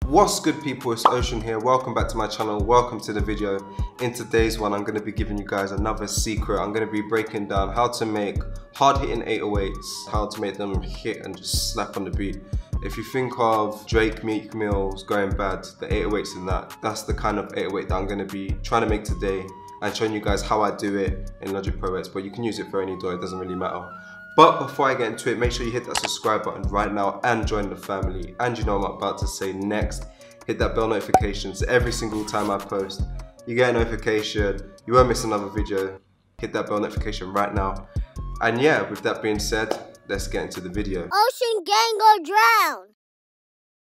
What's good people, it's Ocean here. Welcome back to my channel, welcome to the video. In today's one I'm going to be giving you guys another secret. I'm going to be breaking down how to make hard hitting 808s, how to make them hit and just slap on the beat. If you think of Drake, Meek Mill's Going Bad, the 808s in that's the kind of 808 that I'm going to be trying to make today and showing you guys how I do it in Logic Pro X, but you can use it for any DAW, it doesn't really matter. But before I get into it, make sure you hit that subscribe button right now and join the family. And you know what I'm about to say next. Hit that bell notification so every single time I post, you get a notification, you won't miss another video. Hit that bell notification right now. And yeah, with that being said, let's get into the video. Ocean gang go drown!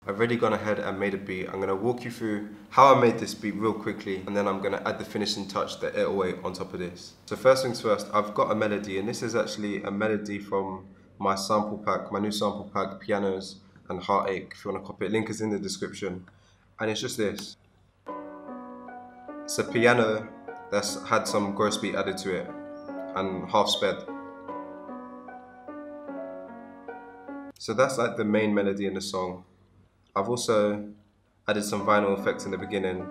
I've already gone ahead and made a beat. I'm going to walk you through how I made this beat real quickly, and then I'm going to add the finishing touch, the 808 on top of this. So first things first, I've got a melody, and this is actually a melody from my sample pack, my new sample pack, Pianos and Heartache. If you want to copy it, link is in the description. And it's just this. It's a piano that's had some gross beat added to it and half sped. So that's like the main melody in the song. I've also added some vinyl effects in the beginning,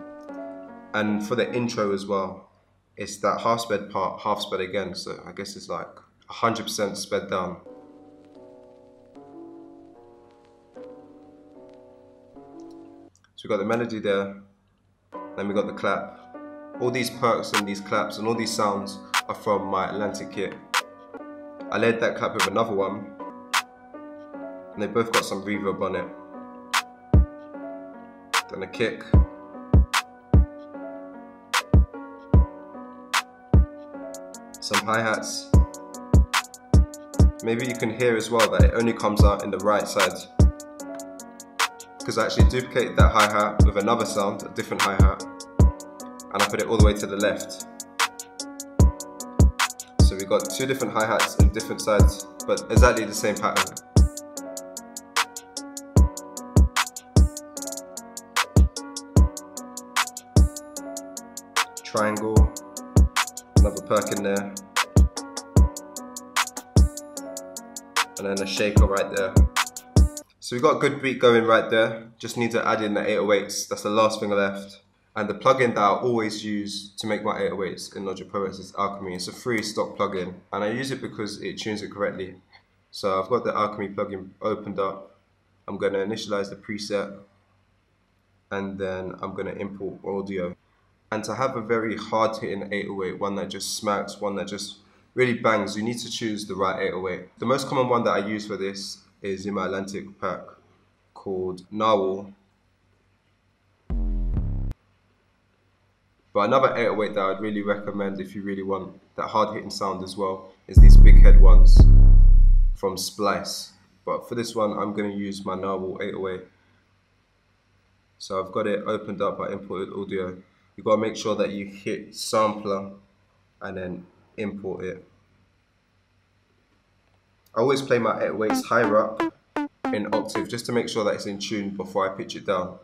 and for the intro as well, it's that half sped part, half sped again, so I guess it's like 100% sped down. So we got the melody there, then we got the clap. All these perks and these claps and all these sounds are from my Atlantic kit. I laid that clap with another one, and they both got some reverb on it. Then a kick. Some hi-hats. Maybe you can hear as well that it only comes out in the right side, because I actually duplicated that hi-hat with another sound, a different hi-hat, and I put it all the way to the left. So we got two different hi-hats in different sides, but exactly the same pattern. Triangle, another perk in there, and then a shaker right there. So we got a good beat going right there, just need to add in the 808s, that's the last thing left. And the plugin that I always use to make my 808s in Logic Pro X is Alchemy. It's a free stock plugin, and I use it because it tunes it correctly. So I've got the Alchemy plugin opened up, I'm going to initialize the preset, and then I'm going to import audio. And to have a very hard hitting 808, one that just smacks, one that just really bangs, you need to choose the right 808. The most common one that I use for this is in my Atlantic pack called Narwhal. But another 808 that I'd really recommend if you really want that hard hitting sound as well is these big head ones from Splice. But for this one, I'm going to use my Narwhal 808. So I've got it opened up, I imported audio. You've got to make sure that you hit sampler and then import it. I always play my 808s higher up in octave just to make sure that it's in tune before I pitch it down.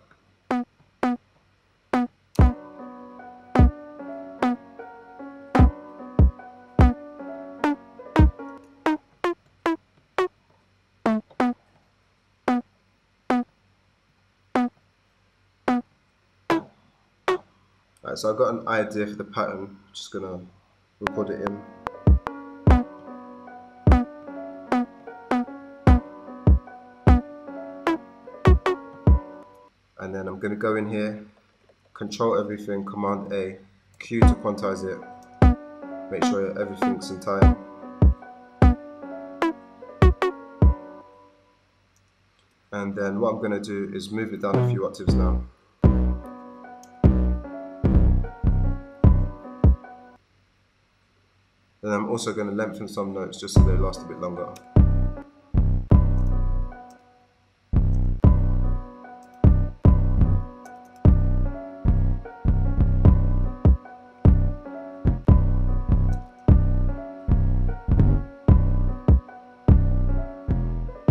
Right, so I've got an idea for the pattern, I'm just gonna record it in. And then I'm gonna go in here, control everything, Command A, Q to quantize it, make sure everything's in time. And then what I'm gonna do is move it down a few octaves now. And I'm also going to lengthen some notes just so they last a bit longer.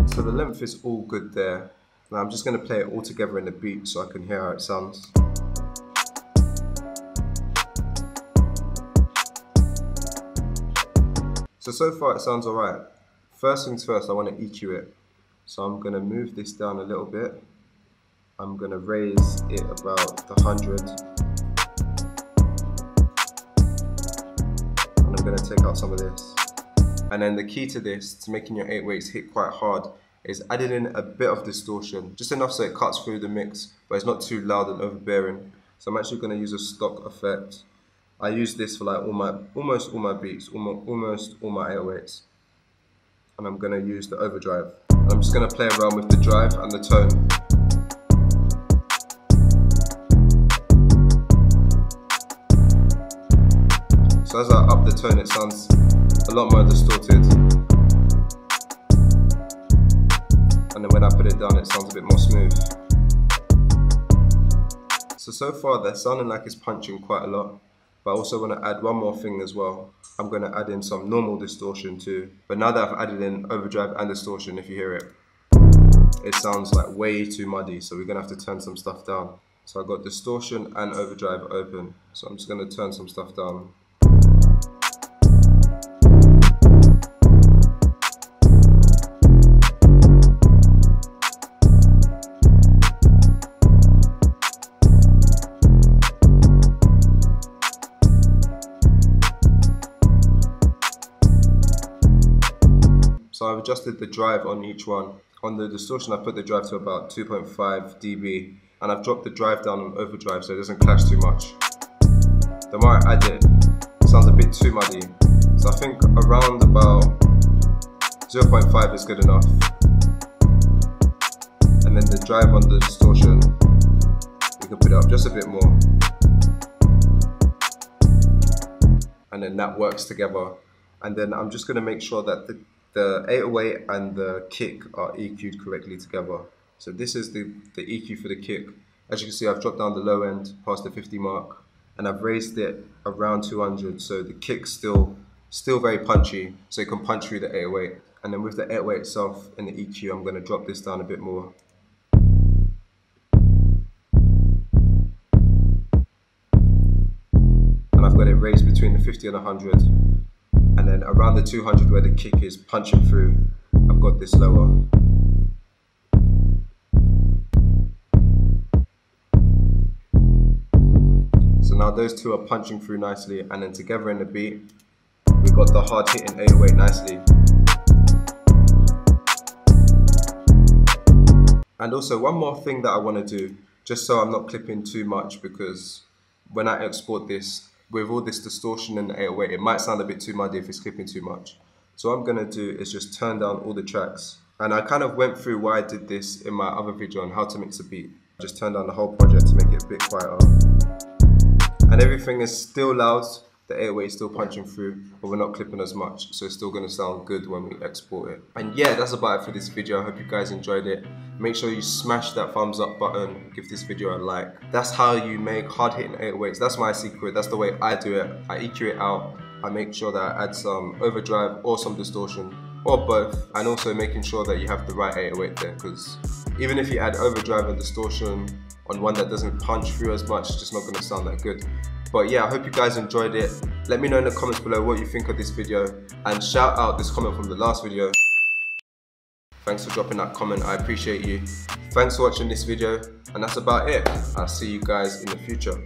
So the length is all good there. Now I'm just going to play it all together in the beat so I can hear how it sounds. So far it sounds alright. First things first, I want to EQ it. So I'm going to move this down a little bit. I'm gonna raise it about the 100. And I'm gonna take out some of this. And then the key to this, to making your 808s hit quite hard, is adding in a bit of distortion, just enough so it cuts through the mix, but it's not too loud and overbearing. So I'm actually going to use a stock effect. I use this for like almost all my beats, almost all my 808s. And I'm going to use the overdrive. And I'm just going to play around with the drive and the tone. So as I up the tone, it sounds a lot more distorted. And then when I put it down, it sounds a bit more smooth. So far they're sounding like it's punching quite a lot, but I also want to add one more thing as well. I'm going to add in some normal distortion too. But now that I've added in overdrive and distortion, if you hear it, it sounds like way too muddy, so we're going to have to turn some stuff down. So I've got distortion and overdrive open, so I'm just going to turn some stuff down. So I've adjusted the drive on each one. On the distortion, I put the drive to about 2.5 dB, and I've dropped the drive down on overdrive so it doesn't clash too much. The more I add it, it sounds a bit too muddy. So I think around about 0.5 is good enough. And then the drive on the distortion, you can put it up just a bit more. And then that works together. And then I'm just going to make sure that the 808 and the kick are EQ'd correctly together. So this is the EQ for the kick. As you can see, I've dropped down the low end past the 50 mark, and I've raised it around 200, so the kick's still very punchy, so it can punch through the 808. And then with the 808 itself in the EQ, I'm going to drop this down a bit more. And I've got it raised between the 50 and 100. And then around the 200 where the kick is punching through, I've got this lower. So now those two are punching through nicely, and then together in the beat, we've got the hard hitting 808 nicely. And also one more thing that I want to do, just so I'm not clipping too much, because when I export this, with all this distortion in the 808, it might sound a bit too muddy if it's clipping too much. So what I'm going to do is just turn down all the tracks. And I kind of went through why I did this in my other video on how to mix a beat. Just turn down the whole project to make it a bit quieter. And everything is still loud, the 808 is still punching through, but we're not clipping as much, so it's still going to sound good when we export it. And yeah, that's about it for this video. I hope you guys enjoyed it. Make sure you smash that thumbs up button, give this video a like. That's how you make hard hitting 808s. That's my secret, that's the way I do it. I EQ it out, I make sure that I add some overdrive or some distortion, or both, and also making sure that you have the right 808 there, because even if you add overdrive and distortion on one that doesn't punch through as much, it's just not going to sound that good. But yeah, I hope you guys enjoyed it. Let me know in the comments below what you think of this video, and shout out this comment from the last video. Thanks for dropping that comment, I appreciate you. Thanks for watching this video, and that's about it. I'll see you guys in the future.